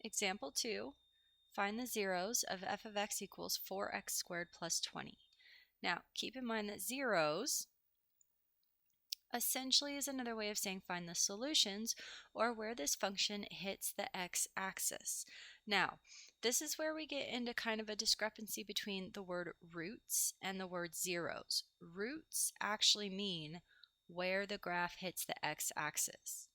Example 2, find the zeros of f of x equals 4x squared plus 20. Now, keep in mind that zeros essentially is another way of saying find the solutions or where this function hits the x-axis. Now, this is where we get into kind of a discrepancy between the word roots and the word zeros. Roots actually mean where the graph hits the x-axis.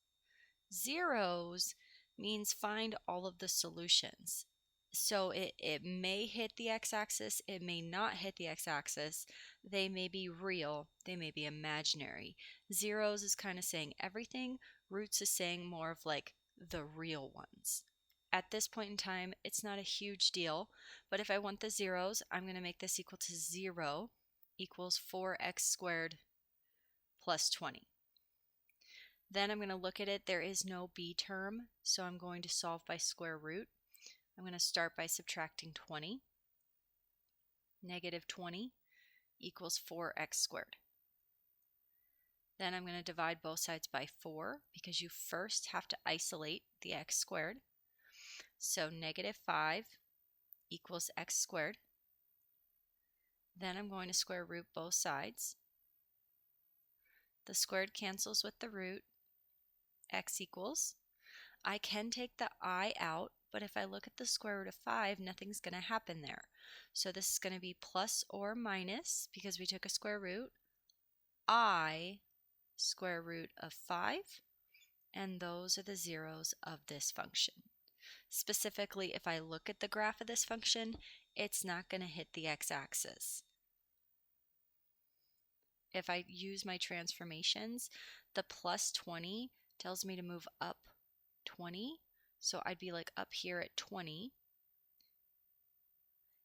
Zeros means find all of the solutions. So it may hit the x-axis, it may not hit the x-axis. They may be real, they may be imaginary. Zeros is kind of saying everything. Roots is saying more of like the real ones. At this point in time, it's not a huge deal, but if I want the zeros, I'm going to make this equal to 0 equals 4x squared plus 20. Then I'm going to look at it. There is no b term, so I'm going to solve by square root. I'm going to start by subtracting 20. Negative 20 equals 4x squared. Then I'm going to divide both sides by 4 because you first have to isolate the x squared. So negative 5 equals x squared. Then I'm going to square root both sides. The squared cancels with the root. X equals. I can take the I out, but if I look at the square root of 5, nothing's going to happen there. So this is going to be plus or minus, because we took a square root, I square root of 5, and those are the zeros of this function. Specifically, if I look at the graph of this function, it's not going to hit the x-axis. If I use my transformations, the plus 20 tells me to move up 20, so I'd be like up here at 20.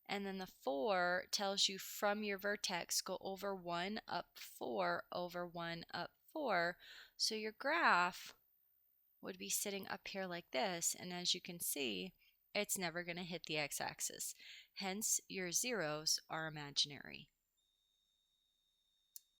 And then the 4 tells you from your vertex, go over 1, up 4, over 1, up 4. So your graph would be sitting up here like this, and as you can see, it's never going to hit the x-axis. Hence, your zeros are imaginary.